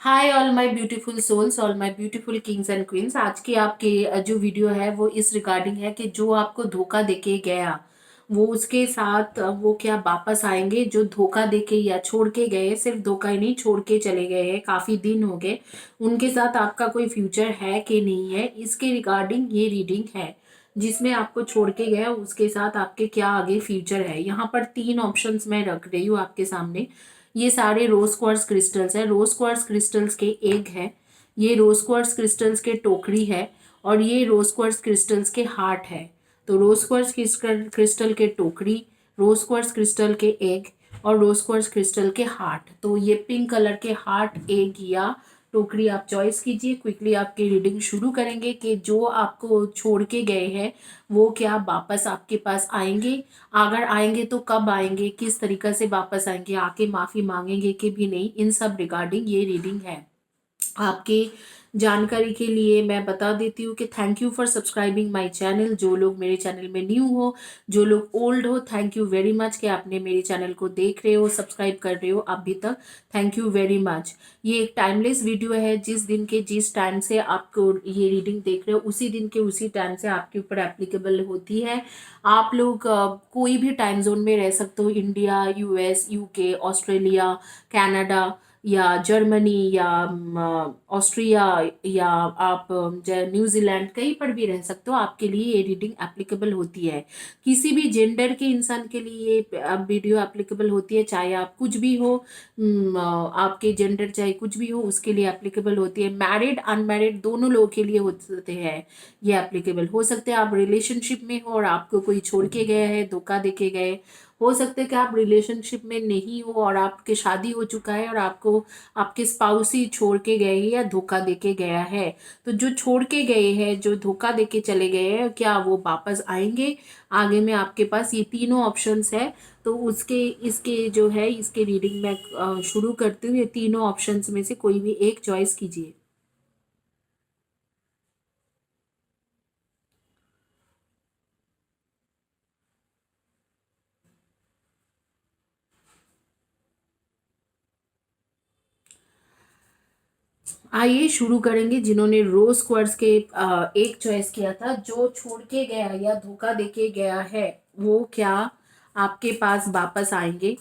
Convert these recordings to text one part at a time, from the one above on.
Hi all my beautiful souls, all my beautiful kings and queens. आज की आपके जो वीडियो है वो इस रिगार्डिंग है कि जो आपको धोखा देके गया वो उसके साथ वो क्या वापस आएंगे। जो धोखा देके या छोड़ के गए, सिर्फ धोखा ही नहीं छोड़ के चले गए हैं, काफी दिन हो गए, उनके साथ आपका कोई फ्यूचर है कि नहीं है, इसके रिगार्डिंग ये रीडिंग है। जिसमें आपको छोड़ के गया उसके साथ आपके क्या आगे फ्यूचर है। यहाँ पर तीन ऑप्शंस मैं रख रही हूँ आपके सामने। ये सारे रोज क्वार्ट्ज क्रिस्टल्स है, रोज क्वार्ट्ज क्रिस्टल्स के एग है, ये रोज क्वार्ट्ज क्रिस्टल्स के टोकरी है, और ये रोज क्वार्ट्ज क्रिस्टल्स के हार्ट है। तो रोज क्वार्ट्ज क्रिस्टल के टोकरी, रोज क्वार्ट्ज क्रिस्टल के एग और रोज क्वार्ट्ज क्रिस्टल के हार्ट। तो ये पिंक कलर के हार्ट, एग या टोकरी आप चॉइस कीजिए। क्विकली आपकी रीडिंग शुरू करेंगे कि जो आपको छोड़ के गए हैं वो क्या वापस आपके पास आएंगे। अगर आएंगे तो कब आएंगे, किस तरीके से वापस आएंगे, आके माफी मांगेंगे कि भी नहीं, इन सब रिगार्डिंग ये रीडिंग है। आपकी जानकारी के लिए मैं बता देती हूँ कि thank you for subscribing my channel. जो लोग मेरे चैनल में न्यू हो, जो लोग ओल्ड हो, थैंक यू वेरी मच कि आपने मेरे चैनल को देख रहे हो, सब्सक्राइब कर रहे हो अभी तक। Thank you very much. ये एक टाइमलेस वीडियो है। जिस दिन के जिस टाइम से आपको ये रीडिंग देख रहे हो उसी दिन के उसी टाइम से आपके ऊपर एप्लीकेबल होती है। आप लोग कोई भी टाइम जोन में रह सकते हो, India, US, UK, Australia, Canada या जर्मनी या ऑस्ट्रिया, या आप न्यूजीलैंड, कहीं पर भी रह सकते हो, आपके लिए ये रीडिंग एप्लीकेबल होती है। किसी भी जेंडर के इंसान के लिए ये वीडियो एप्लीकेबल होती है, चाहे आप कुछ भी हो, आपके जेंडर चाहे कुछ भी हो उसके लिए एप्लीकेबल होती है। मैरिड अनमैरिड दोनों लोगों के लिए होते हैं, ये एप्लीकेबल हो सकते हैं। आप रिलेशनशिप में हो और आपको कोई छोड़ के गया है, धोखा दे के गए, हो सकता है कि आप रिलेशनशिप में नहीं हो और आपके शादी हो चुका है और आपको आपके स्पाउस ही छोड़ के गए हैं या धोखा दे के गया है। तो जो छोड़ के गए हैं, जो धोखा दे के चले गए हैं, क्या वो वापस आएंगे? आगे में आपके पास ये तीनों ऑप्शंस है। तो उसके इसके जो है इसके रीडिंग में शुरू करती हूँ। ये तीनों ऑप्शंस में से कोई भी एक चॉइस कीजिए। आइए शुरू करेंगे। जिन्होंने रोज क्वार्ट्ज के एक चॉइस किया था, जो छोड़ के गया या धोखा देके गया है वो क्या आपके पास वापस आएंगे?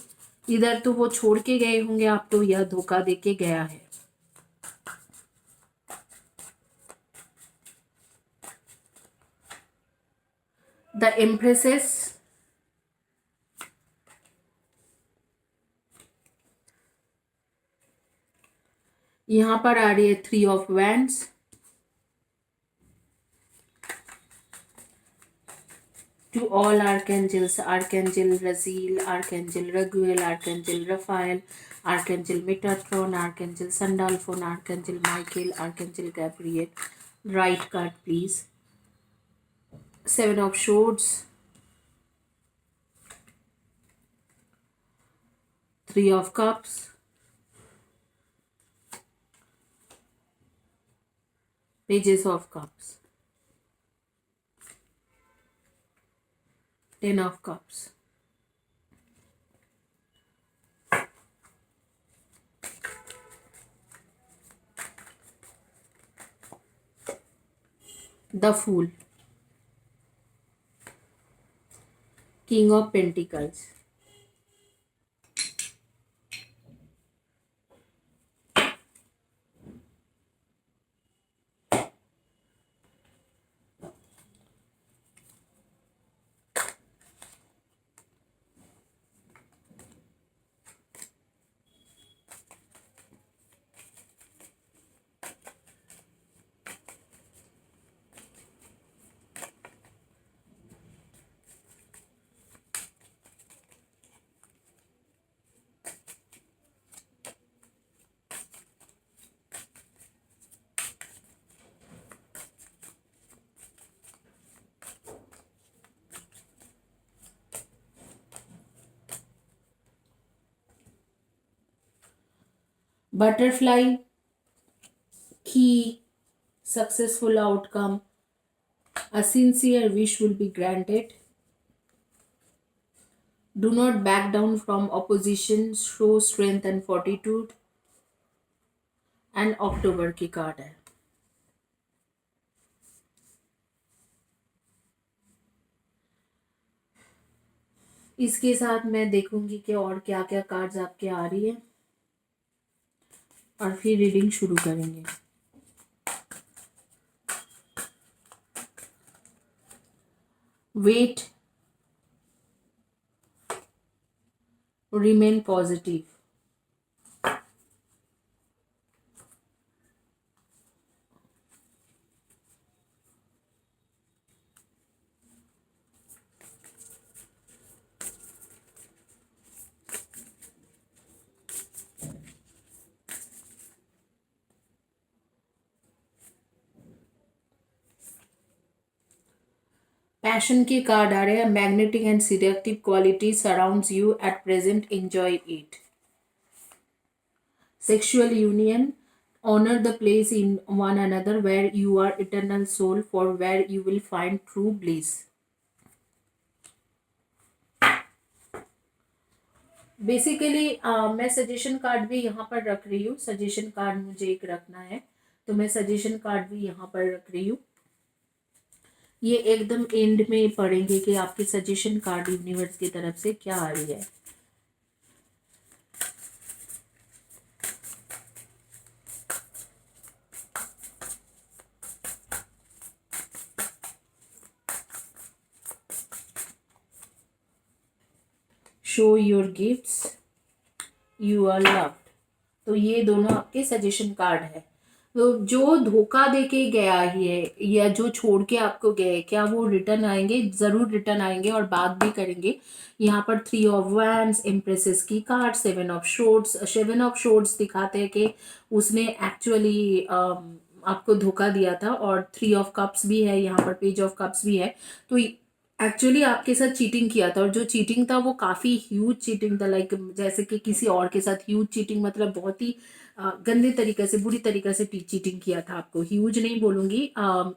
इधर तो वो छोड़ के गए होंगे आपको, यह धोखा देके गया है। द एम्प्रेसेस, यहाँ पर आ रही है three of wands, to all archangels, Archangel Raziel, Archangel Raguel, Archangel Raphael, Archangel Metatron, Archangel Sandalphon, Archangel Michael, Archangel Gabriel. Right card, please. Seven of Swords, Three of Cups, Pages of Cups, Ten of Cups. The Fool, King of Pentacles. Butterfly, Key, Successful Outcome, a sincere wish will be granted. Do not back down from opposition, show strength and fortitude. And October की card है। इसके साथ मैं देखूंगी कि और क्या क्या कार्ड्स आपके आ रही है और फिर रीडिंग शुरू करेंगे। वेट, रिमेन पॉजिटिव, पैशन के कार्ड आ रहे हैं। Magnetic and selective quality surrounds you at present, enjoy it. Sexual union, honor the place in one another where you are eternal soul, for where you will find true bliss. Basically मैं suggestion card भी यहाँ पर रख रही हूँ। Suggestion card मुझे एक रखना है, तो मैं सजेशन कार्ड भी यहाँ पर रख रही हूँ। ये एकदम एंड में पढ़ेंगे कि आपकी सजेशन कार्ड यूनिवर्स की तरफ से क्या आ रही है। Show your gifts, you are loved. तो ये दोनों आपके सजेशन कार्ड है। तो जो धोखा दे के गया ही है या जो छोड़ के आपको गए, क्या वो रिटर्न आएंगे? जरूर रिटर्न आएंगे और बात भी करेंगे। यहाँ पर 3 ऑफ वैंड्स, एम्प्रेसेस की card, 7 of shorts. 7 of shorts दिखाते हैं कि उसने एक्चुअली आपको धोखा दिया था, और 3 ऑफ कप्स भी है यहाँ पर, पेज ऑफ कप्स भी है। तो एक्चुअली आपके साथ चीटिंग किया था, और जो चीटिंग था वो काफ़ी ह्यूज चीटिंग था। लाइक जैसे कि किसी और के साथ ह्यूज चीटिंग, मतलब बहुत ही गंदे तरीके से, बुरी तरीके से चीटिंग किया था आपको। ह्यूज नहीं बोलूंगी,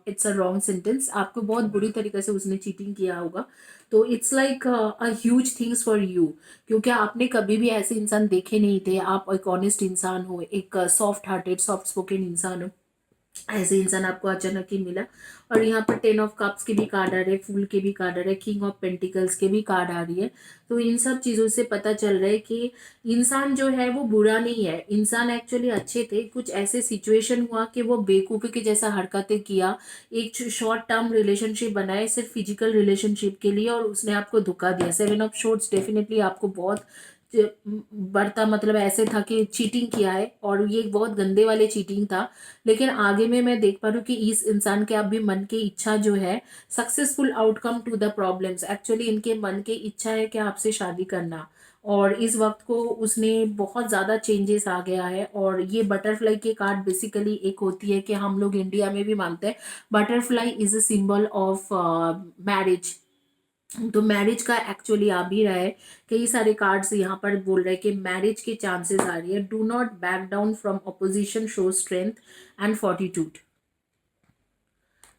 इट्स अ रॉन्ग सेंटेंस। आपको बहुत बुरी तरीके से उसने चीटिंग किया होगा। तो it's like a huge things for you, क्योंकि आपने कभी भी ऐसे इंसान देखे नहीं थे। आप एक ऑनेस्ट इंसान हो, एक सॉफ्ट हार्टेड, सॉफ्ट स्पोकन इंसान हो। ऐसे इंसान आपको अचानक ही मिला। और यहाँ पर 10 ऑफ कप्स के भी कार्ड आ रहे हैं, फूल के भी कार्ड आ रहे हैं, किंग ऑफ पेंटिकल्स के भी कार्ड आ रही है। तो इन सब चीज़ों से पता चल रहा है कि इंसान जो है वो बुरा नहीं है। इंसान एक्चुअली अच्छे थे। कुछ ऐसे सिचुएशन हुआ कि वो बेवकूफ़ी के जैसा हरकतें किया, एक शॉर्ट टर्म रिलेशनशिप बनाए सिर्फ फिजिकल रिलेशनशिप के लिए, और उसने आपको धोखा दिया। 7 ऑफ शॉर्ट्स डेफिनेटली आपको बहुत बढ़ता, मतलब ऐसे था कि चीटिंग किया है, और ये बहुत गंदे वाले चीटिंग था। लेकिन आगे में मैं देख पा रही हूँ कि इस इंसान के अभी मन की इच्छा जो है, successful outcome to the problems. Actually इनके मन की इच्छा है कि आपसे शादी करना, और इस वक्त को उसने बहुत ज़्यादा चेंजेस आ गया है। और ये बटरफ्लाई के कार्ड बेसिकली एक होती है कि हम लोग इंडिया में भी मानते हैं, butterfly is a symbol of marriage. तो मैरिज का एक्चुअली आ भी रहा है। कई सारे कार्ड्स यहाँ पर बोल रहे हैं कि मैरिज के चांसेस आ रही है। Do not back down from opposition, show strength and fortitude.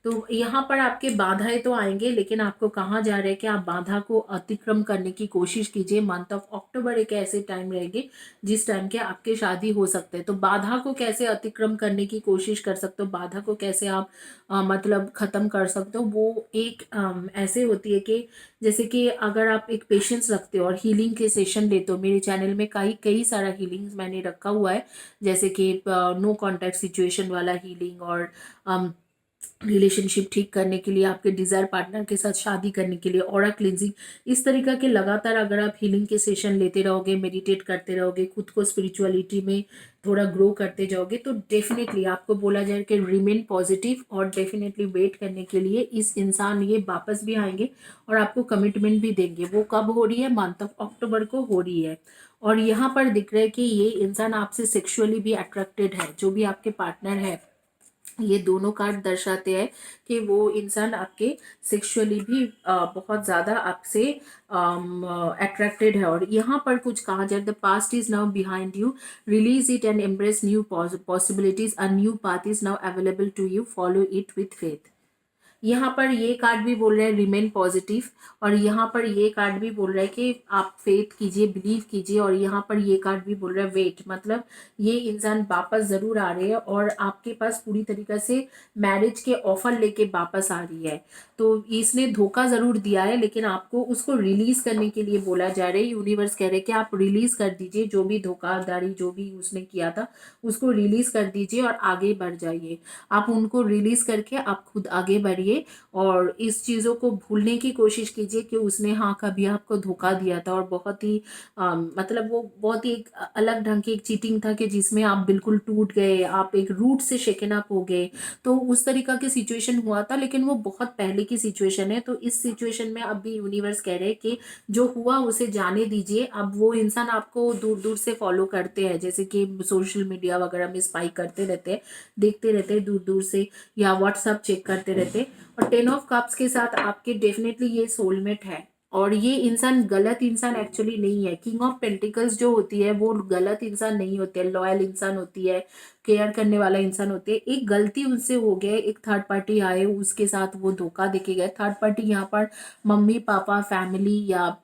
तो यहाँ पर आपके बाधाएं तो आएंगे, लेकिन आपको कहा जा रहा है कि आप बाधा को अतिक्रम करने की कोशिश कीजिए। मंथ ऑफ अक्टूबर एक ऐसे टाइम रहेगी जिस टाइम के आपके शादी हो सकते हैं। तो बाधा को कैसे अतिक्रम करने की कोशिश कर सकते हो, बाधा को कैसे आप मतलब खत्म कर सकते हो, वो एक ऐसे होती है कि जैसे कि अगर आप एक पेशेंस रखते हो और हीलिंग के सेशन लेते हो। मेरे चैनल में कई कई सारा हीलिंग्स मैंने रखा हुआ है, जैसे कि नो कॉन्टैक्ट सिचुएशन वाला हीलिंग, और रिलेशनशिप ठीक करने के लिए, आपके डिजायर पार्टनर के साथ शादी करने के लिए, ऑरा क्लिनजिंग। इस तरीका के लगातार अगर आप हीलिंग के सेशन लेते रहोगे, मेडिटेट करते रहोगे, खुद को स्पिरिचुअलिटी में थोड़ा ग्रो करते जाओगे, तो डेफिनेटली आपको बोला जाए कि रिमेन पॉजिटिव, और डेफिनेटली वेट करने के लिए इस इंसान ये वापस भी आएंगे और आपको कमिटमेंट भी देंगे। वो कब हो रही है? मंथ ऑफ अक्टूबर को हो रही है। और यहाँ पर दिख रहा है कि ये इंसान आपसे सेक्सुअली भी अट्रैक्टेड है, जो भी आपके पार्टनर है। ये दोनों कार्ड दर्शाते हैं कि वो इंसान आपके सेक्सुअली भी बहुत ज़्यादा आपसे अट्रैक्टेड है। और यहाँ पर कुछ कहा जाए, the past is now behind you, release it and embrace new possibilities, a new path is now available to you, follow it with faith. यहाँ पर ये कार्ड भी बोल रहा है रिमेन पॉजिटिव, और यहाँ पर ये कार्ड भी बोल रहा है कि आप फेथ कीजिए, बिलीव कीजिए, और यहाँ पर ये कार्ड भी बोल रहा है वेट, मतलब ये इंसान वापस ज़रूर आ रहे हैं और आपके पास पूरी तरीके से मैरिज के ऑफर लेके वापस आ रही है। तो इसने धोखा ज़रूर दिया है, लेकिन आपको उसको रिलीज़ करने के लिए बोला जा रहा है। यूनिवर्स कह रहे हैं कि आप रिलीज़ कर दीजिए जो भी धोखाधड़ी जो भी उसने किया था, उसको रिलीज़ कर दीजिए और आगे बढ़ जाइए। आप उनको रिलीज़ करके आप खुद आगे बढ़िए और इस चीज़ों को भूलने की कोशिश कीजिए कि उसने हाँ कभी आपको धोखा दिया था, और बहुत ही मतलब वो बहुत ही एक अलग ढंग की एक चीटिंग था कि जिसमें आप बिल्कुल टूट गए, आप एक रूट से शेकन अप हो गए। तो उस तरीका की सिचुएशन हुआ था, लेकिन वो बहुत पहले की सिचुएशन है। तो इस सिचुएशन में अभी यूनिवर्स कह रहे हैं कि जो हुआ उसे जाने दीजिए। अब वो इंसान आपको दूर दूर से फॉलो करते हैं, जैसे कि सोशल मीडिया वगैरह में स्पाई करते रहते हैं, देखते रहते हैं दूर दूर से, या व्हाट्सअप चेक करते रहते हैं। और 10 ऑफ कप्स के साथ आपके डेफिनेटली ये सोलमेट है, और ये इंसान गलत इंसान एक्चुअली नहीं है। किंग ऑफ पेंटिकल्स जो होती है वो गलत इंसान नहीं होती है, लॉयल इंसान होती है, केयर करने वाला इंसान होते हैं। एक गलती उनसे हो गया, एक थर्ड पार्टी आए, उसके साथ वो धोखा देके गए। थर्ड पार्टी यहाँ पर मम्मी पापा फैमिली या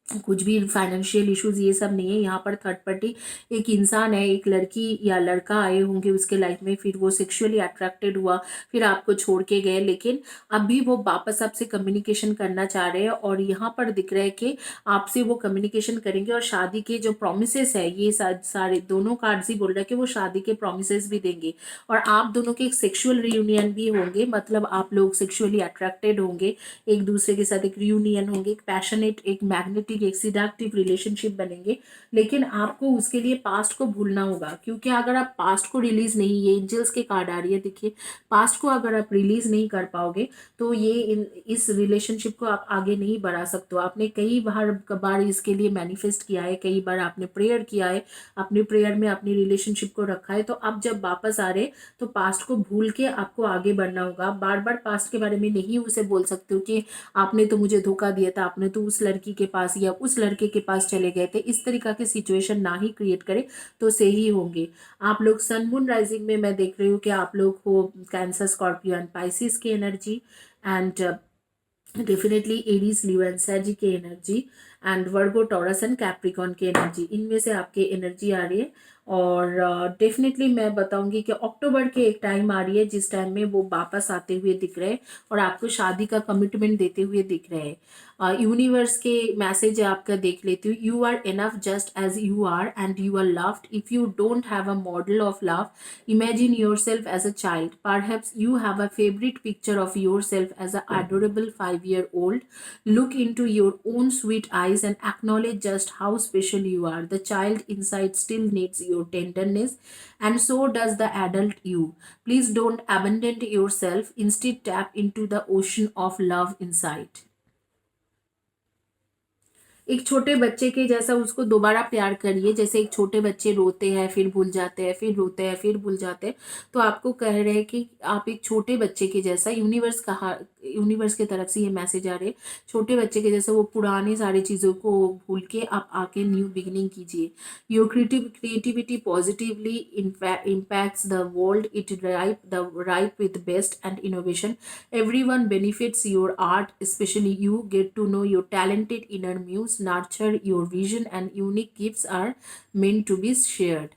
कुछ भी फाइनेंशियल इश्यूज ये सब नहीं है। यहाँ पर थर्ड पार्टी एक इंसान है, एक लड़की या लड़का आए होंगे उसके लाइफ में, फिर वो सेक्सुअली अट्रैक्टेड हुआ, फिर आपको छोड़ के गए, लेकिन अभी वो वापस आपसे कम्युनिकेशन करना चाह रहे हैं। और यहाँ पर दिख रहा है कि आपसे वो कम्युनिकेशन करेंगे, और शादी के जो प्रोमिसेस है, ये सारे दोनों कार्ड्स ही बोल रहे हैं कि वो शादी के प्रोमिसेस भी देंगे, और आप दोनों के एक सेक्सुअल रियूनियन भी होंगे, मतलब आप लोग सेक्सुअली अट्रैक्टेड होंगे, एक दूसरे के साथ एक रियूनियन होंगे, एक पैशनेट, एक मैग्नेटिक, एक सिडक्टिव रिलेशनशिप बनेंगे। लेकिन आपको उसके लिए पास्ट को भूलना होगा, क्योंकि अगर आप पास्ट को रिलीज नहीं, ये एंजल्स के कार्ड आ रही है देखिए, पास्ट को अगर आप रिलीज नहीं कर पाओगे तो ये इस रिलेशनशिप को आप आगे नहीं बढ़ा सकते हो। आपने कई बार इसके लिए मैनिफेस्ट किया है, कई बार आपने प्रेयर किया है, अपने प्रेयर में अपनी रिलेशनशिप को रखा है। तो अब जब वापस आ रहे तो पास्ट को भूल के आपको आगे बढ़ना होगा। बार बार पास्ट के बारे में नहीं उसे बोल सकते हो कि आपने तो मुझे धोखा दिया था, आपने तो उस लड़की के पास या उस लड़के के पास चले गए थे। इस तरीका की सिचुएशन ना ही क्रिएट करे तो सही होंगे। आप लोग सन मून राइजिंग में मैं देख रही हूँ कि आप लोग हो कैंसर स्कॉर्पियो एंड पाइसिस की energy, and definitely Aries Leo and Sagi की energy, and Virgo Taurus and Capricorn की एनर्जी, इनमें से आपकी एनर्जी आ रही है। और डेफिनेटली मैं बताऊंगी कि अक्टूबर के एक टाइम आ रही है जिस टाइम में वो वापस आते हुए दिख रहे हैं और आपको शादी का कमिटमेंट देते हुए दिख रहे हैं। यूनिवर्स के मैसेज आपका देख लेती हूँ। You are enough just as you are and you are loved. If you don't have a model of love, imagine yourself as a child. Perhaps you have a favorite picture of yourself as an adorable 5-year-old. Look into your own sweet eyes and acknowledge just how special you are. The child inside still needs your tenderness, and so does the adult you. Please don't abandon yourself. Instead, tap into the ocean of love inside. एक छोटे बच्चे के जैसा उसको दोबारा प्यार करिए, जैसे एक छोटे बच्चे रोते हैं फिर भूल जाते हैं, फिर रोते हैं फिर भूल जाते हैं। तो आपको कह रहे हैं कि आप एक छोटे बच्चे के जैसा, यूनिवर्स की तरफ से ये मैसेज आ रहे हैं, छोटे बच्चे के जैसा वो पुरानी सारी चीज़ों को भूल के आप आके न्यू बिगिनिंग कीजिए। Your creativity positively impacts the world. It ripe with best and innovation. Everyone benefits your art, especially you. Get to know your talented inner muse. Nurture your vision, and unique gifts are meant to be shared.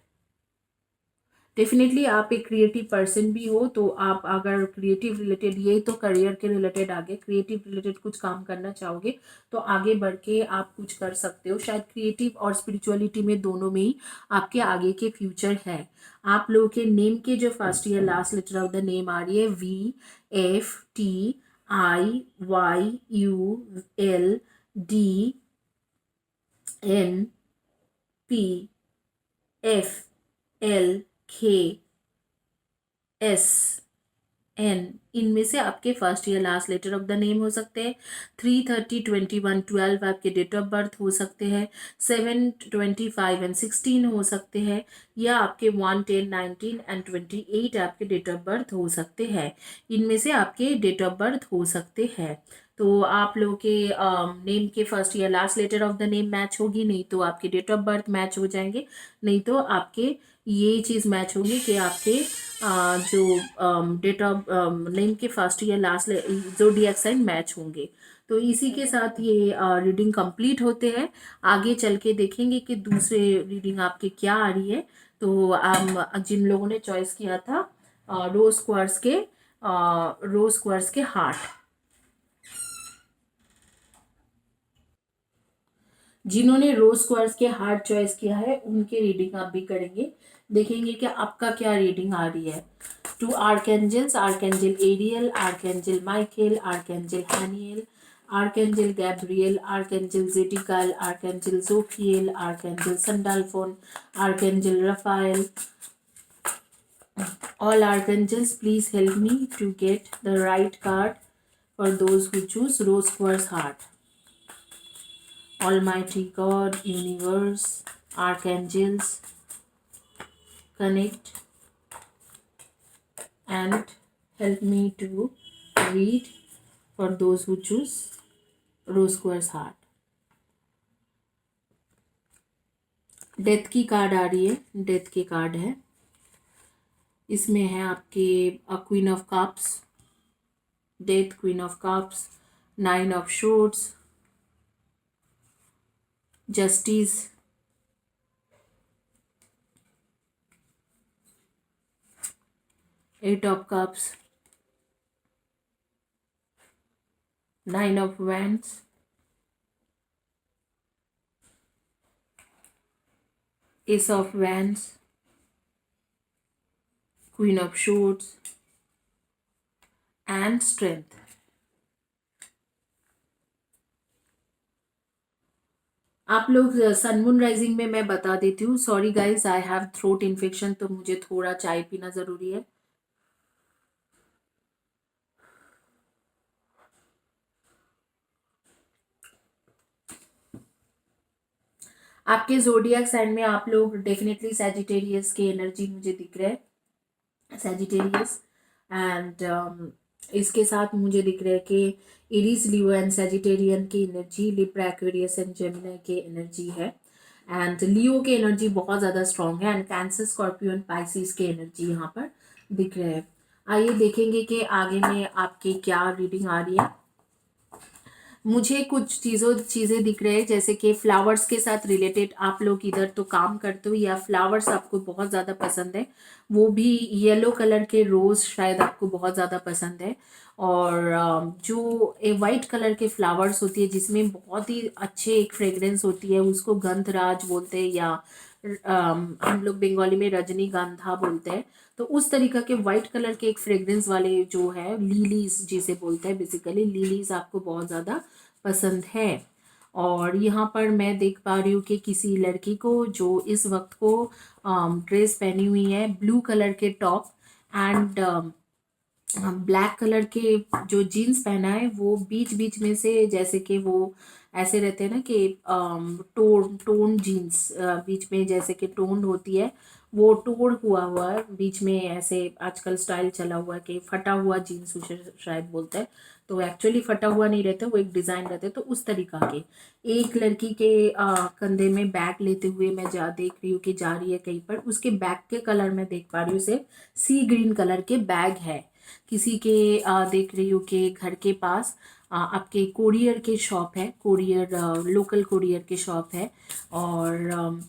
Definitely आप एक creative person भी हो, तो आप अगर creative related, ये तो career के रिलेटेड आगे क्रिएटिव रिलेटेड कुछ काम करना चाहोगे तो आगे बढ़ के आप कुछ कर सकते हो। शायद क्रिएटिव और स्पिरिचुअलिटी में दोनों में ही आपके आगे के फ्यूचर है। आप लोगों के नेम के जो फर्स्ट या last letter of the name आ रही है VIVINPFLKS, इनमें से आपके फर्स्ट या last letter of the name हो सकते हैं। 3:30:21:12 आपके डेट ऑफ बर्थ हो सकते हैं। 7:25:16 हो सकते हैं, या आपके 1:10:19:28 आपके डेट ऑफ बर्थ हो सकते हैं। इनमें से आपके डेट ऑफ बर्थ हो सकते हैं। तो आप लोगों के नेम के फर्स्ट या last letter of the name match होगी, नहीं तो आपके डेट ऑफ बर्थ मैच हो जाएंगे, नहीं तो आपके ये चीज़ मैच होगी कि आपके जो डेट ऑफ नेम के फर्स्ट या लास्ट ज़ोडिएक साइन मैच होंगे। तो इसी के साथ ये रीडिंग कंप्लीट होते हैं। आगे चल के देखेंगे कि दूसरे रीडिंग आपकी क्या आ रही है। तो जिन लोगों ने चॉइस किया था रोज क्वार्ट्स के हार्ट, जिन्होंने रोज क्वार्ट्स के हार्ट चॉइस किया है उनके रीडिंग आप भी करेंगे। देखेंगे कि आपका क्या रीडिंग आ रही है। Two archangels, archangel Ariel, archangel Michael, archangel Haniel, archangel Gabriel, archangel Zadkiel, archangel Jophiel, archangel Sandalphon, archangel Raphael. All archangels, please help me to get the right card for those who choose rose quartz heart. Almighty God, universe, archangels, connect and help me to read for those who choose rose quartz heart. Death की card आ रही है, death की card है। इसमें है आपके queen of cups, death, queen of cups, nine of swords, justice, eight of cups, nine of wands, ace of wands, queen of swords and strength। आप लोग सन मून राइजिंग में मैं बता देती हूँ। Sorry guys, I have throat infection, तो मुझे थोड़ा चाय पीना ज़रूरी है। आपके जोडियक साइन में आप लोग डेफिनेटली सैजिटेरियस की एनर्जी मुझे दिख रहा है, सैजिटेरियस एंड इसके साथ मुझे दिख रहा है कि एरीज, लियो एंड सैजिटेरियन की energy, Libra, Aquarius and Gemini की एनर्जी है। एंड लियो की एनर्जी बहुत ज़्यादा स्ट्रॉन्ग है and cancer, Scorpio and Pisces की एनर्जी यहाँ पर दिख रहे हैं। आइए देखेंगे कि आगे में आपकी क्या रीडिंग आ रही है। मुझे कुछ चीज़ें दिख रहे हैं, जैसे कि फ्लावर्स के साथ रिलेटेड आप लोग इधर तो काम करते हो या फ्लावर्स आपको बहुत ज़्यादा पसंद है, वो भी येलो कलर के रोज़ शायद आपको बहुत ज़्यादा पसंद है। और जो वाइट कलर के फ्लावर्स होती है जिसमें बहुत ही अच्छे एक फ्रेग्रेंस होती है, उसको गंधराज बोलते हैं या हम लोग बंगाली में रजनीगंधा बोलते हैं। तो उस तरीका के वाइट कलर के एक फ्रेग्रेंस वाले जो है लिलीज जिसे बोलते हैं, बेसिकली लिलीज आपको बहुत ज़्यादा पसंद है। और यहाँ पर मैं देख पा रही हूँ कि किसी लड़की को जो इस वक्त को ड्रेस पहनी हुई है, ब्लू कलर के टॉप एंड ब्लैक कलर के जो जीन्स पहना है, वो बीच बीच में से जैसे कि वो ऐसे रहते हैं ना कि टोन जीन्स, बीच में जैसे कि टोन होती है, वो टोन हुआ हुआ है बीच में, ऐसे आजकल स्टाइल चला हुआ है कि फटा हुआ जीन्स उसे शायद बोलते हैं। तो एक्चुअली फटा हुआ नहीं रहता, वो एक डिज़ाइन रहता है। तो उस तरीका के एक लड़की के कंधे में बैग लेते हुए मैं देख रही हूँ कि जा रही है कहीं पर। उसके बैग के कलर मैं देख पा रही हूँ, सिर्फ सी ग्रीन कलर के बैग है। किसी के देख रही हूँ कि घर के पास आपके कोरियर के शॉप है, कोरियर लोकल कोरियर के शॉप है। और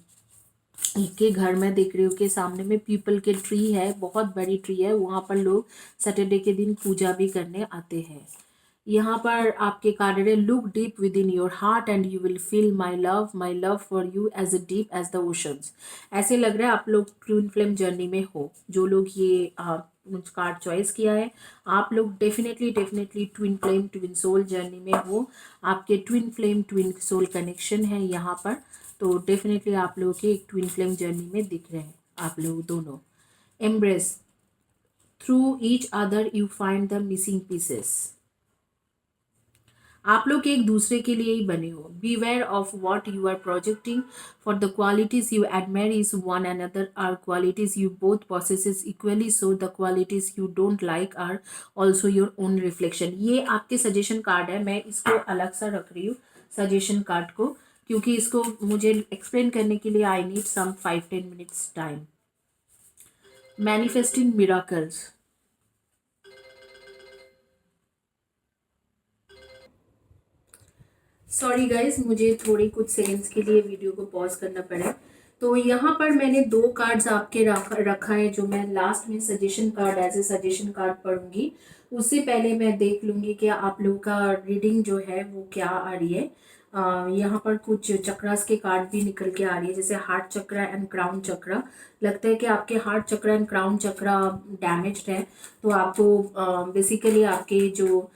के घर में देख रही हूँ कि सामने में पीपल के ट्री है, बहुत बड़ी ट्री है, वहाँ पर लोग सैटरडे के दिन पूजा भी करने आते हैं। यहाँ पर आपके कार्ड है, look deep within your heart and you will feel my love for you as a deep as the oceans. ऐसे लग रहा है आप लोग ट्विन फ्लेम जर्नी में हो। जो लोग ये कार्ड चॉइस किया है, आप लोग definitely definitely twin flame twin soul journey में हो। आपके twin flame twin soul connection है यहाँ पर। तो डेफिनेटली आप लोगों के एक ट्विन फ्लेम जर्नी में दिख रहे हैं आप लोग दोनों। Embrace, through each other you find the missing pieces. आप लोग एक दूसरे के लिए ही बने हो। Beware of what you are projecting, for the qualities you admire is one another are qualities you both possesses equally, so the qualities you don't like are also your own reflection. ये आपके suggestion card है, मैं इसको अलग सा रख रही हूँ सजेशन कार्ड को, क्योंकि इसको मुझे एक्सप्लेन करने के लिए I need some 5-10 minutes time. Manifesting miracles. Sorry guys, मुझे थोड़ी कुछ सेकंड्स के लिए वीडियो को पॉज करना पड़ा। तो यहाँ पर मैंने दो कार्ड्स आपके रखा है, जो मैं लास्ट में suggestion card as a suggestion card पढ़ूंगी। उससे पहले मैं देख लूंगी कि आप लोगों का रीडिंग जो है वो क्या आ रही है। यहाँ पर कुछ चक्रास के कार्ड भी निकल के आ रही है, जैसे हार्ट चक्रा एंड क्राउन चक्रा। लगता है कि आपके heart chakra and crown chakra damaged है। तो आपको बेसिकली आपके जो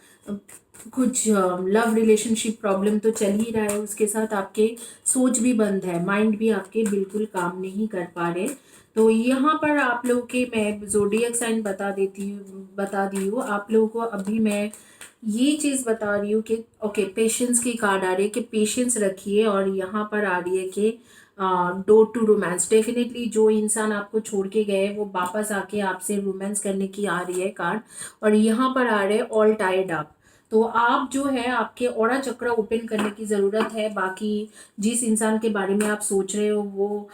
कुछ लव रिलेशनशिप प्रॉब्लम तो चल ही रहा है, उसके साथ आपके सोच भी बंद है, माइंड भी आपके बिल्कुल काम नहीं कर पा रहे। तो यहाँ पर आप लोगों के मैं जोडियक साइन बता दी हूँ आप लोगों को। अभी मैं ये चीज़ बता रही हूँ कि ओके, पेशेंस की कार्ड आ रही है कि पेशेंस रखिए। और यहाँ पर आ रही है कि डोर टू रोमांस। डेफिनेटली जो इंसान आपको छोड़ के गए वो वापस आके आपसे रोमांस करने की आ रही है कार्ड। और यहाँ पर आ रहे हैं ऑल टाइड अप। तो आप जो है, आपके ऑरा चक्र ओपन करने की ज़रूरत है। बाकी जिस इंसान के बारे में आप सोच रहे हो वो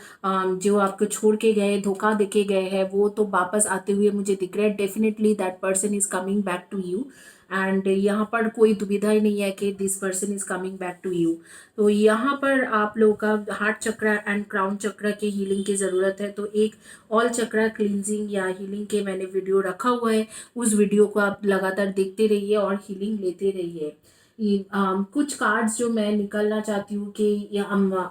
जो आपको छोड़ के गए, धोखा देके गए हैं, वो तो वापस आते हुए मुझे दिख रहा है। Definitely that person is coming back to you. And यहाँ पर कोई दुविधा ही नहीं है कि this person is coming back to you. तो यहाँ पर आप लोगों का हार्ट चक्र एंड क्राउन चक्र के हीलिंग की ज़रूरत है। तो एक ऑल चक्र क्लींजिंग या हीलिंग के मैंने वीडियो रखा हुआ है, उस वीडियो को आप लगातार देखते रहिए और हीलिंग लेते रहिए। कुछ कार्ड्स जो मैं निकलना चाहती हूँ कि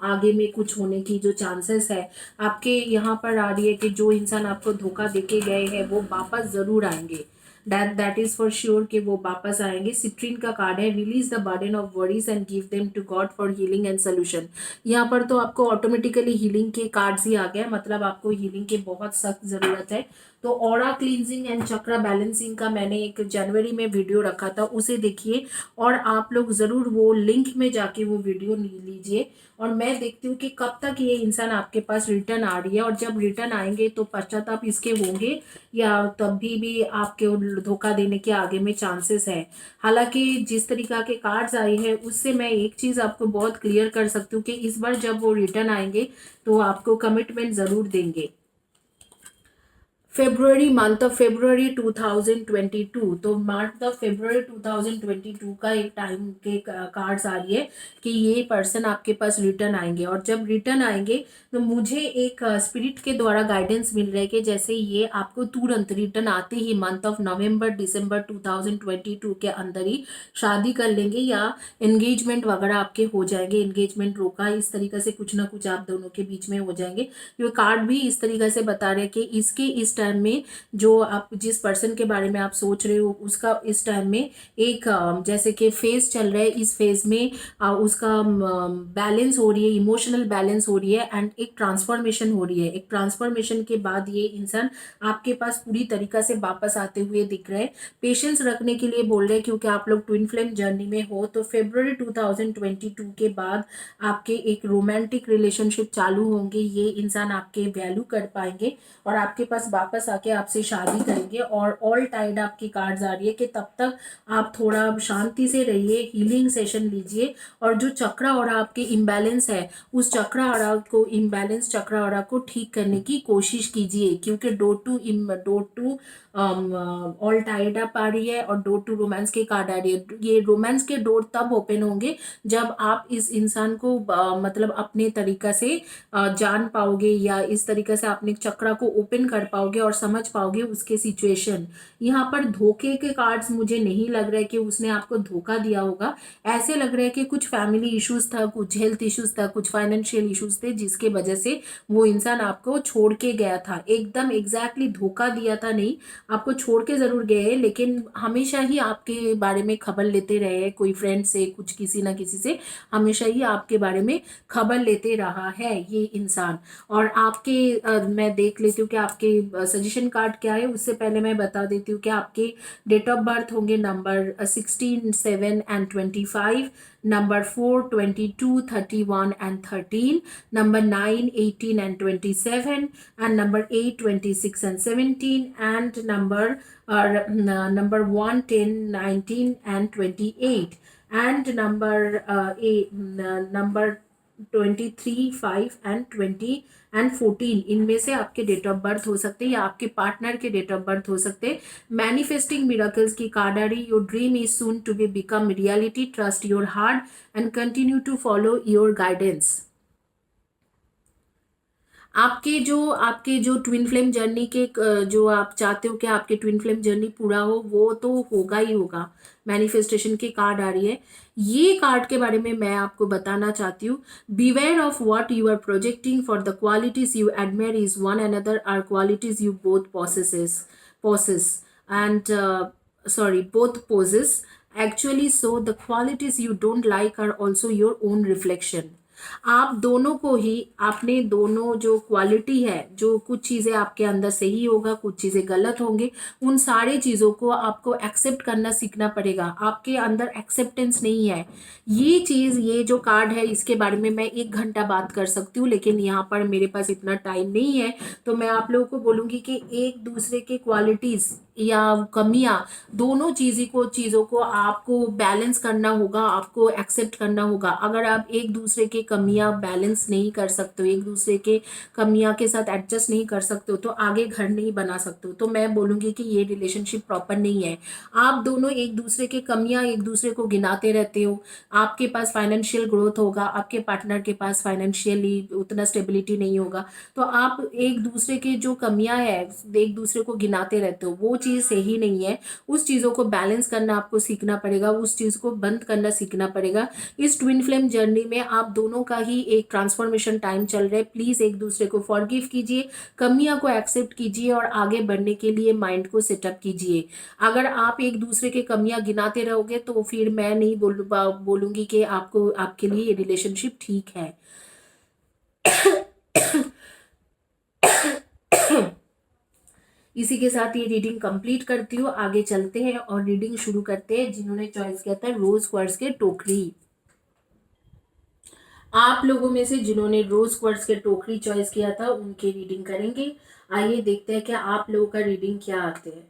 आगे में कुछ होने की जो चांसेस है आपके यहाँ पर आ रही है कि जो इंसान आपको धोखा देके गए हैं वो वापस ज़रूर आएंगे। दैट इज फॉर श्योर कि वो वापस आएंगे। सिट्रीन का कार्ड है, release the burden of worries and give them to God for healing and solution. यहाँ पर तो आपको ऑटोमेटिकली हीलिंग के कार्ड्स ही आ गए, मतलब आपको हीलिंग की बहुत सख्त ज़रूरत है। तो aura cleansing and chakra balancing का मैंने एक जनवरी में वीडियो रखा था, उसे देखिए। और आप लोग ज़रूर वो लिंक में जाके वो वीडियो लीजिए। और मैं देखती हूँ कि कब तक ये इंसान आपके पास रिटर्न आ रही है, और जब रिटर्न आएंगे तो पश्चाताप इसके होंगे या तभी भी आपके धोखा देने के आगे में चांसेस है। हालांकि जिस तरीका के कार्ड्स आए हैं उससे मैं एक चीज़ आपको बहुत क्लियर कर सकती हूँ कि इस बार जब वो रिटर्न आएंगे तो आपको कमिटमेंट ज़रूर देंगे। February, month of February 2022। तो मंथ ऑफ फेब्रुअरी 2022 का एक टाइम के कार्ड्स आ रही है कि ये पर्सन आपके पास रिटर्न आएंगे। और जब रिटर्न आएंगे तो मुझे एक स्पिरिट के द्वारा गाइडेंस मिल रहा है कि जैसे ये आपको तुरंत रिटर्न आते ही मंथ ऑफ नवंबर दिसंबर 2022 के अंदर ही शादी कर लेंगे या एंगेजमेंट वगैरह आपके हो जाएंगे। एंगेजमेंट रोका, इस तरीके से कुछ ना कुछ आप दोनों के बीच में हो जाएंगे। ये कार्ड भी इस तरीके से बता रहे हैं कि इसके इस टाइम में जो आप जिस पर्सन के बारे में आप सोच रहे हो उसका इस टाइम में एक जैसे कि फेज चल रहा है, इस फेज में उसका बैलेंस हो रही है, इमोशनल बैलेंस हो रही है एंड एक ट्रांसफॉर्मेशन हो रही है। एक ट्रांसफॉर्मेशन के बाद ये इंसान आपके पास पूरी तरीका से वापस आते हुए दिख रहे हैं। पेशेंस रखने के लिए बोल रहे हैं क्योंकि आप लोग ट्विन फ्लेम जर्नी में हो। तो फेब्रुअरी 2022 के बाद आपके एक रोमांटिक रिलेशनशिप चालू होंगे, ये इंसान आपके वैल्यू कर पाएंगे और आपके पास वापस आके आपसे शादी करेंगे। और ऑल टाइड आपकी कार्ड्स आ रही है कि तब तक आप थोड़ा शांति से रहिए, हीलिंग सेशन लीजिए। और जो चक्रा और आपके इम्बैलेंस है उस चक्रा और को इम्बैलेंस चक्रा और को ठीक करने की कोशिश कीजिए, क्योंकि door to all tied up आ रही है और डोर टू रोमांस के कार्ड आ रही है। ये रोमांस के डोर तब ओपन होंगे जब आप इस इंसान को मतलब अपने तरीका से जान पाओगे या इस तरीके से अपने चक्रा को ओपन कर पाओगे और समझ पाओगे उसके सिचुएशन। यहाँ पर धोखे के कार्ड्स मुझे नहीं लग रहा है कि उसने आपको धोखा दिया होगा। ऐसे लग रहा है कि कुछ फैमिली इश्यूज था, कुछ हेल्थ इश्यूज था, कुछ फाइनेंशियल इश्यूज थे जिसके वजह से वो इंसान आपको छोड़ के गया था। एकदम एग्जैक्टली धोखा दिया था नहीं, आपको छोड़ के जरूर गए, लेकिन हमेशा ही आपके बारे में खबर लेते रहे, कोई फ्रेंड से कुछ किसी ना किसी से हमेशा ही आपके बारे में खबर लेते रहा है ये इंसान। और आपके मैं देख लेती हूँ कि आपके सजेशन कार्ड क्या है। उससे पहले मैं बता देती हूँ कि आपके डेट ऑफ बर्थ होंगे number 16, 7 and 25, number 4, 22, 31 and 13, number 9, 18 and 27, and number 8, 26 and 17, and number 1, 10, 19 and 28, and number 8, number 23, 5 and 20 and 14, इनमें से आपके डेट ऑफ बर्थ हो सकते हैं या आपके पार्टनर के डेट ऑफ बर्थ हो सकते हैं। मैनिफेस्टिंग मिराकल्स की कार्ड आ रही, your dream is soon to be become reality, trust your heart and continue to follow your guidance. आपके जो ट्विन फ्लेम जर्नी के जो आप चाहते हो कि आपके ट्विन फ्लेम जर्नी पूरा हो, वो तो होगा ही होगा। मैनिफेस्टेशन की कार्ड आ रही है। ये कार्ड के बारे में मैं आपको बताना चाहती हूँ, beware of what you are projecting, for the qualities you admire is one another are qualities you both possess and both possess actually, so the qualities you don't like are also your own reflection। आप दोनों को ही, आपने दोनों जो quality है, जो कुछ चीज़ें आपके अंदर सही होगा, कुछ चीज़ें गलत होंगे, उन सारी चीज़ों को आपको एक्सेप्ट करना सीखना पड़ेगा। आपके अंदर एक्सेप्टेंस नहीं है। ये चीज़, ये जो कार्ड है, इसके बारे में मैं 1 घंटा बात कर सकती हूँ, लेकिन यहाँ पर मेरे पास इतना टाइम नहीं है। तो मैं आप लोगों को बोलूँगी कि एक दूसरे के क्वालिटीज़ या कमियां, दोनों चीज़ों को आपको बैलेंस करना होगा, आपको एक्सेप्ट करना होगा। अगर आप एक दूसरे के कमियां बैलेंस नहीं कर सकते हो, एक दूसरे के कमियां के साथ एडजस्ट नहीं कर सकते हो, तो आगे घर नहीं बना सकते हो। तो मैं बोलूँगी कि ये रिलेशनशिप प्रॉपर नहीं है। आप दोनों एक दूसरे के कमियां, एक दूसरे को गिनाते रहते हो। आपके पास फाइनेंशियल ग्रोथ होगा, आपके पार्टनर के पास फाइनेंशियली उतना स्टेबिलिटी नहीं होगा, तो आप एक दूसरे के जो कमियां है, एक दूसरे को गिनाते रहते हो, वो चीज़ सही नहीं है। उस चीज़ों को बैलेंस करना आपको सीखना पड़ेगा, उस चीज़ को बंद करना सीखना पड़ेगा। इस ट्विन फ्लेम जर्नी में आप दोनों का ही एक ट्रांसफॉर्मेशन टाइम चल रहा है। प्लीज़ एक दूसरे को फॉरगिव कीजिए, कमियां को एक्सेप्ट कीजिए और आगे बढ़ने के लिए माइंड को सेटअप कीजिए। अगर आप एक दूसरे के कमियां गिनाते रहोगे तो फिर मैं नहीं बोलूँगी कि आपको, आपके लिए ये रिलेशनशिप ठीक है। इसी के साथ ये रीडिंग कंप्लीट करती हूँ। आगे चलते हैं और रीडिंग शुरू करते हैं। जिन्होंने चॉइस किया था रोज क्वार्ट्ज के टोकरी, आप लोगों में से जिन्होंने रोज क्वार्ट्ज के टोकरी चॉइस किया था, उनकी रीडिंग करेंगे। आइए देखते हैं कि आप लोगों का रीडिंग क्या आते हैं।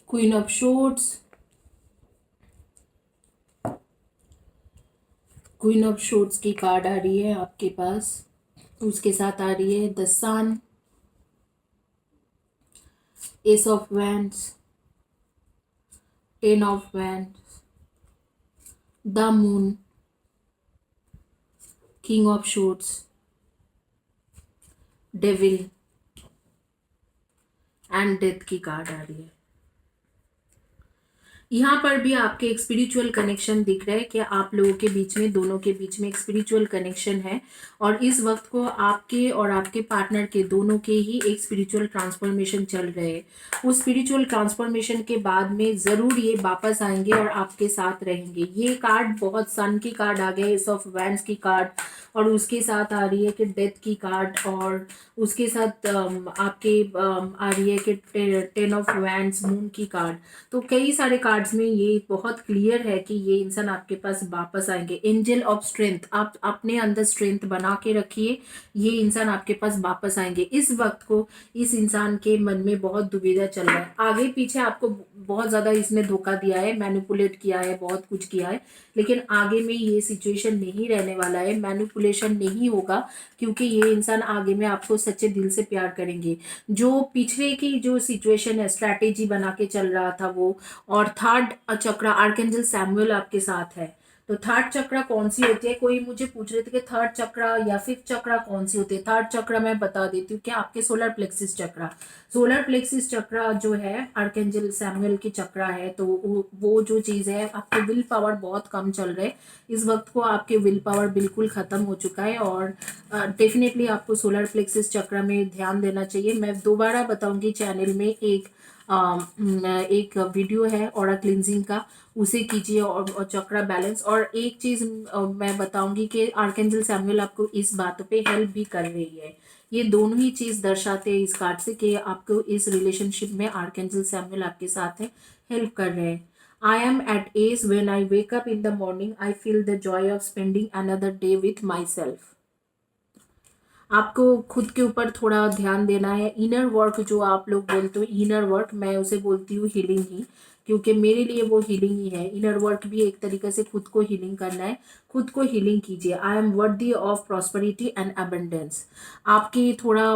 Queen of swords, queen of swords की कार्ड आ रही है आपके पास। उसके साथ आ रही है the sun, ace of wands, 10 of wands, the moon, king of swords, devil and death की कार्ड आ रही है। यहाँ पर भी आपके एक स्पिरिचुअल कनेक्शन दिख रहा है कि आप लोगों के बीच में, दोनों के बीच में एक स्पिरिचुअल कनेक्शन है और इस वक्त को आपके और आपके पार्टनर के दोनों के ही एक स्पिरिचुअल ट्रांसफॉर्मेशन चल रहे हैं। उस स्पिरिचुअल ट्रांसफॉर्मेशन के बाद में ज़रूर ये वापस आएंगे और आपके साथ रहेंगे। ये कार्ड बहुत, सन की कार्ड आ गए, एस ऑफ वैंड्स की कार्ड, और उसके साथ आ रही है कि डेथ की कार्ड, और उसके साथ आपके आ रही है कि 10 ऑफ वैंड्स, मून की कार्ड। तो कई सारे कार्ड्स में ये बहुत क्लियर है कि ये इंसान आपके पास वापस आएंगे। एंजल ऑफ स्ट्रेंथ, आप अपने अंदर स्ट्रेंथ बना के रखिए, ये इंसान आपके पास वापस आएंगे। इस वक्त को इस इंसान के मन में बहुत दुविधा चल रहा है, आगे पीछे आपको बहुत ज़्यादा इसने धोखा दिया है, मैनिपुलेट किया है, बहुत कुछ किया है, लेकिन आगे में ये सिचुएशन नहीं रहने वाला है, मैनिपुलेशन नहीं होगा, क्योंकि ये इंसान आगे में आपको सच्चे दिल से प्यार करेंगे। जो पिछले की जो सिचुएशन है, स्ट्रैटेजी बना के चल रहा था वो, और थर्ड चक्र आर्कएंजल सैमुअल आपके साथ है। तो थर्ड चक्र कौन सी होती है, कोई मुझे पूछ रहे थे कि थर्ड चक्र या फिफ्थ चक्र कौन सी होती है। थर्ड चक्र मैं बता देती हूँ कि आपके सोलर प्लेक्सिस चक्र, सोलर प्लेक्सिस चक्र जो है आर्कएंजल सैमुअल की चक्र है। तो वो जो चीज़ है, आपके विल पावर बहुत कम चल रहे हैं इस वक्त को, आपके विल पावर बिल्कुल ख़त्म हो चुका है और डेफिनेटली आपको सोलर प्लेक्सिस चक्र में ध्यान देना चाहिए। मैं दोबारा बताऊंगी चैनल में एक एक वीडियो है ऑरा क्लिनजिंग का, उसे कीजिए और चक्रा बैलेंस। और एक चीज़ मैं बताऊंगी कि आर्कएंजल सैमुअल आपको इस बात पे हेल्प भी कर रही है। ये दोनों ही चीज़ दर्शाते हैं इस कार्ड से कि आपको इस रिलेशनशिप में आर्कएंजल सैमुअल आपके साथ है, हेल्प कर रहे हैं। I am at ease when I wake up in the morning. I feel the joy of spending another day with myself. आपको खुद के ऊपर थोड़ा ध्यान देना है। इनर वर्क जो आप लोग बोलते हो, इनर वर्क, मैं उसे बोलती हूँ हीलिंग ही, क्योंकि मेरे लिए वो हीलिंग ही है। इनर वर्क भी एक तरीके से खुद को हीलिंग करना है। खुद को हीलिंग कीजिए। I am worthy of prosperity and abundance. आपकी थोड़ा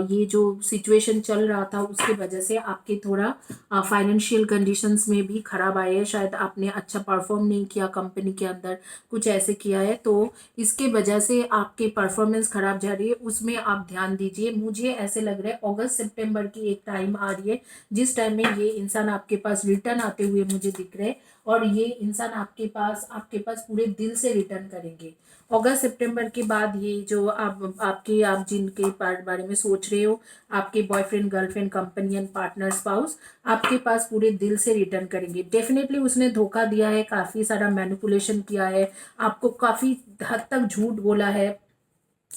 ये जो सिचुएशन चल रहा था उसकी वजह से आपके थोड़ा फाइनेंशियल कंडीशंस में भी खराब आए हैं। शायद आपने अच्छा परफॉर्म नहीं किया कंपनी के अंदर, कुछ ऐसे किया है, तो इसके वजह से आपके परफॉर्मेंस खराब जा रही है, उसमें आप ध्यान दीजिए। मुझे ऐसे लग रहा है अगस्त सितंबर की एक टाइम आ रही है जिस टाइम में ये इंसान आपके पास रिटर्न आते हुए मुझे दिख रहे हैं, और ये इंसान आपके पास पूरे दिल से रिटर्न करेंगे। अगस्त सितंबर के बाद ये जो आप जिनके बारे में सोच रहे हो, आपके बॉयफ्रेंड, गर्लफ्रेंड, कंपनियन, पार्टनर, स्पाउस, आपके पास पूरे दिल से रिटर्न करेंगे। डेफिनेटली उसने धोखा दिया है, काफ़ी सारा मैनिपुलेशन किया है, आपको काफ़ी हद तक झूठ बोला है,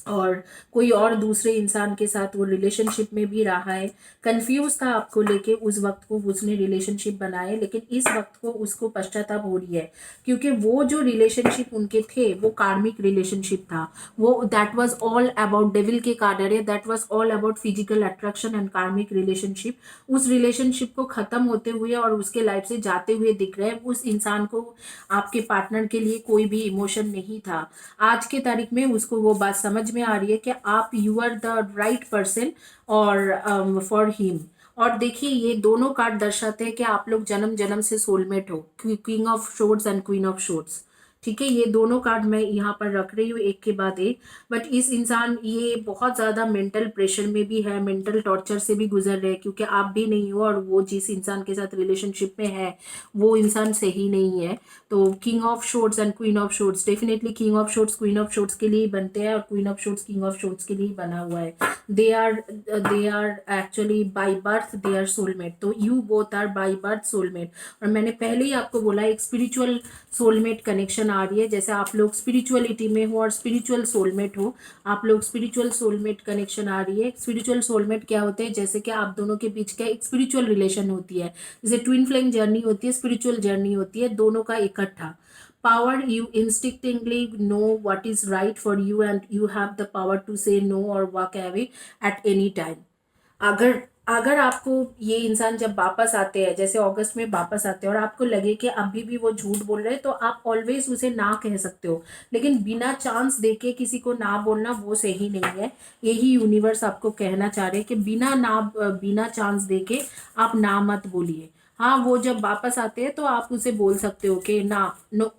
और कोई और दूसरे इंसान के साथ वो रिलेशनशिप में भी रहा है। कंफ्यूज था आपको लेके, उस वक्त को उसने रिलेशनशिप बनाए, लेकिन इस वक्त को उसको पश्चाताप हो रही है, क्योंकि वो जो रिलेशनशिप उनके थे वो कार्मिक रिलेशनशिप था। वो that was all about, devil के कार्ड है, that was all about physical attraction and कार्मिक रिलेशनशिप। उस रिलेशनशिप को खत्म होते हुए और उसके लाइफ से जाते हुए दिख रहे हैं। उस इंसान को आपके पार्टनर के लिए कोई भी इमोशन नहीं था। आज के तारीख में उसको वो बात समझ में आ रही है कि आप you are the right person और फॉर हिम। और देखिए ये दोनों कार्ड दर्शाते हैं कि आप लोग जन्म जन्म से सोलमेट हो, king of swords and queen of swords. ठीक है, ये दोनों कार्ड मैं यहाँ पर रख रही हूँ एक के बाद एक। बट इस इंसान ये बहुत ज़्यादा मेंटल प्रेशर में भी है, मेंटल टॉर्चर से भी गुजर रहे हैं, क्योंकि आप भी नहीं हो और वो जिस इंसान के साथ रिलेशनशिप में है वो इंसान सही नहीं है। तो king of swords and queen of swords, definitely king of swords queen of swords के लिए ही बनते हैं, और queen of swords king of swords के लिए ही बना हुआ है। They are actually by birth they are soulmate. तो you both are by birth soulmate. और मैंने पहले ही आपको बोला एक स्पिरिचुअल सोलमेट कनेक्शन आ रही है, जैसे आप लोग स्पिरिचुअलिटी में हो और स्पिरिचुअल सोलमेट हो, आप लोग स्पिरिचुअल सोलमेट कनेक्शन आ रही है। स्पिरिचुअल सोलमेट क्या होते हैं, जैसे कि आप दोनों के बीच का एक स्पिरिचुअल रिलेशन होती है, जैसे ट्विन फ्लेम जर्नी होती है, स्पिरिचुअल जर्नी होती है, दोनों का इकट्ठा power। You instinctively know what is right for you and you have the power to say no or walk away at any time। अगर अगर आपको ये इंसान जब वापस आते हैं, जैसे अगस्त में वापस आते हैं, और आपको लगे कि अभी भी वो झूठ बोल रहे हैं, तो आप ऑलवेज उसे ना कह सकते हो, लेकिन बिना चांस देके किसी को ना बोलना वो सही नहीं है। यही यूनिवर्स आपको कहना चाह रहे हैं कि बिना चांस देके आप ना मत बोलिए। हाँ, वो जब वापस आते हैं तो आप उसे बोल सकते हो कि ना, no,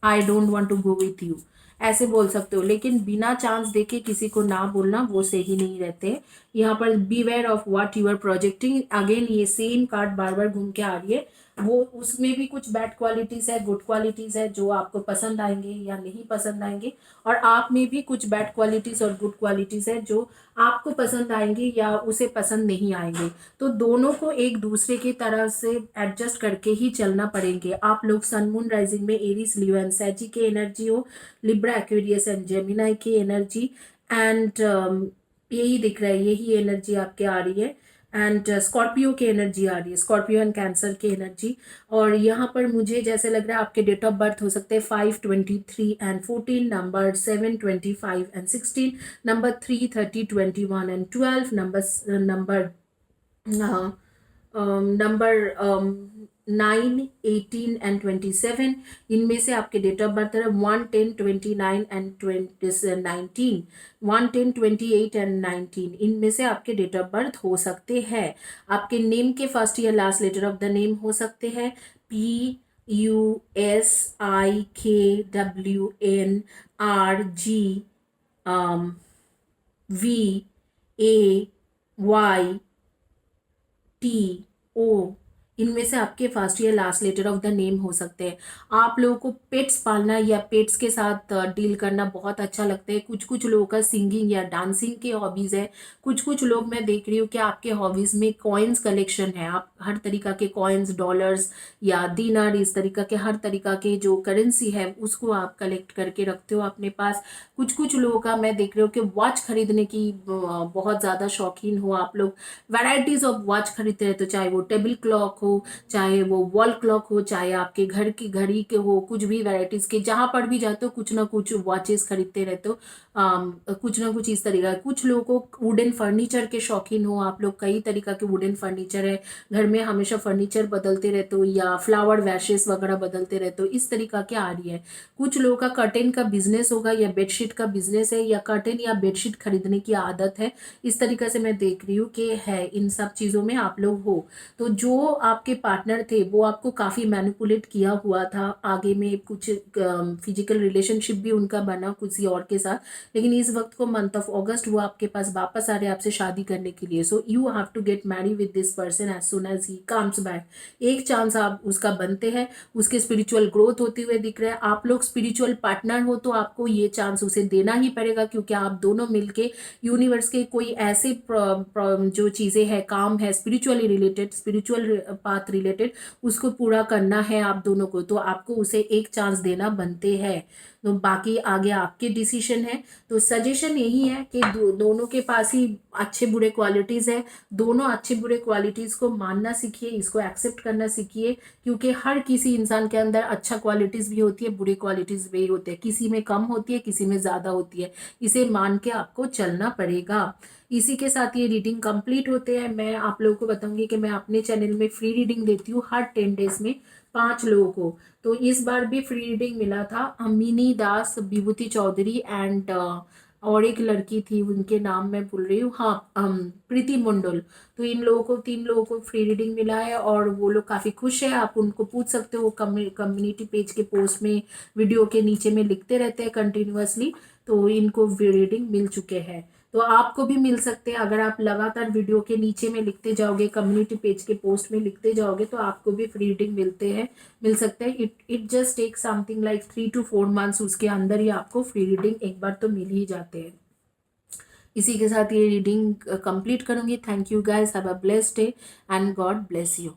I don't want to go with you, ऐसे बोल सकते हो, लेकिन बिना चांस देके किसी को ना बोलना वो सही नहीं रहते। यहाँ पर beware of what you are projecting, again ये सेम कार्ड बार बार घूम के आ रही है। वो उसमें भी कुछ बैड क्वालिटीज है, गुड क्वालिटीज है, जो आपको पसंद आएंगे या नहीं पसंद आएंगे, और आप में भी कुछ बैड क्वालिटीज और गुड क्वालिटीज है जो आपको पसंद आएंगे या उसे पसंद नहीं आएंगे। तो दोनों को एक दूसरे की तरह से एडजस्ट करके ही चलना पड़ेंगे। आप लोग सन मून राइजिंग में एरीज, लियो एंड सैजी की एनर्जी हो, लिब्रा, एक्वेरियस एंड जेमिनाई की एनर्जी, एंड यही दिख रहा है, यही एनर्जी आपके आ रही है। एंड स्कॉर्पियो की एनर्जी आ रही है, स्कॉर्पियो एंड कैंसर की एनर्जी। और यहाँ पर मुझे जैसे लग रहा है आपके डेट ऑफ बर्थ हो सकते हैं 5, 23 and 14, number 7, 25 and 16, number 3, 30, 21 and 12, number 9, 18 and 27। इनमें से आपके डेट ऑफ बर्थ है 1, 10, 29 एंड 19, 1, 10, 28 एंड 19। इनमें से आपके डेट ऑफ बर्थ हो सकते हैं। आपके नेम के फर्स्ट या last letter of the name हो सकते हैं PUSIKWNRG, VAY, TO। इनमें से आपके फर्स्ट या last letter of the name हो सकते हैं। आप लोगों को पेट्स पालना या पेट्स के साथ डील करना बहुत अच्छा लगता है। कुछ कुछ लोगों का सिंगिंग या डांसिंग के हॉबीज़ है। कुछ कुछ लोग मैं देख रही हूँ कि आपके हॉबीज़ में कॉइन्स कलेक्शन है। आप हर तरीका के कॉइन्स, डॉलर्स या दीनार, इस तरीका के हर तरीका के जो करेंसी है उसको आप कलेक्ट करके रखते हो अपने पास। कुछ कुछ लोगों का मैं देख रही हूँ कि वॉच खरीदने की बहुत ज़्यादा शौकीन हो आप लोग। वैरायटीज ऑफ वॉच खरीदते रहते हो, चाहे वो टेबल क्लॉक हो, चाहे वो वॉल क्लॉक हो, चाहे आपके घर की घड़ी के हो, कुछ भी वैरायटीज के जहां पर भी जाते हो कुछ ना कुछ वॉचेस खरीदते रहते हो। कुछ ना कुछ इस तरीका। कुछ लोगों को वुडन फर्नीचर के शौकीन हो आप लोग, कई तरीका के वुडन फर्नीचर है घर में, हमेशा फर्नीचर बदलते रहते हो या फ्लावर वैशेस वगैरह बदलते रहते हो, इस तरीका के आ रही है। कुछ लोगों का कर्टेन का बिजनेस होगा या बेडशीट का बिजनेस है या कर्टेन या बेडशीट खरीदने की आदत है। इस तरीके से मैं देख रही हूँ कि है इन सब चीज़ों में आप लोग हो। तो जो आपके पार्टनर थे वो आपको काफ़ी मैनिपुलेट किया हुआ था, आगे में कुछ फिजिकल रिलेशनशिप भी उनका बना किसी और के साथ, लेकिन इस वक्त को मंथ ऑफ अगस्त वो आपके पास वापस आ रहे हैं आपसे शादी करने के लिए। So you have to get marry with this person as soon as he comes back. एक चांस आप उसका बनते हैं, उसके स्पिरिचुअल ग्रोथ होते हुए दिख रहे हैं। आप लोग स्पिरिचुअल पार्टनर हो तो आपको ये चांस उसे देना ही पड़ेगा, क्योंकि आप दोनों मिलके यूनिवर्स के कोई ऐसे जो चीज़ें हैं, काम है spiritually related, spiritual path related, उसको पूरा करना है आप दोनों को, तो आपको उसे एक चांस देना बनते हैं। तो बाकी आगे आपके डिसीजन है। तो सजेशन यही है कि दोनों के पास ही अच्छे बुरे क्वालिटीज़ है। दोनों अच्छे बुरे क्वालिटीज़ को मानना सीखिए, इसको एक्सेप्ट करना सीखिए, क्योंकि हर किसी इंसान के अंदर अच्छा क्वालिटीज़ भी होती है, बुरी क्वालिटीज़ भी होती है, किसी में कम होती है, किसी में ज़्यादा होती है। इसे मान के आपको चलना पड़ेगा। इसी के साथ ये रीडिंग कंप्लीट होते हैं। मैं आप लोगों को बताऊंगी कि मैं अपने चैनल में फ्री रीडिंग देती हूँ हर 10 डेज में 5 लोगों को। तो इस बार भी फ्री रीडिंग मिला था मिनी दास, विभूति चौधरी एंड और एक लड़की थी, उनके नाम मैं भूल रही हूँ, हाँ प्रीति मंडल। तो इन लोगों को 3 लोगों को फ्री रीडिंग मिला है और वो लोग काफ़ी खुश है। आप उनको पूछ सकते हो, कम्युनिटी पेज के पोस्ट में, वीडियो के नीचे में लिखते रहते हैं कंटिन्यूअसली। तो इनको रीडिंग मिल चुके हैं, तो आपको भी मिल सकते हैं। अगर आप लगातार वीडियो के नीचे में लिखते जाओगे, कम्युनिटी पेज के पोस्ट में लिखते जाओगे, तो आपको भी फ्री रीडिंग मिल सकते हैं। It just take something like 3 to 4 months, उसके अंदर ही आपको फ्री रीडिंग एक बार तो मिल ही जाते हैं। इसी के साथ ये रीडिंग कंप्लीट करूंगी। Thank you guys, have a blessed day and God bless you.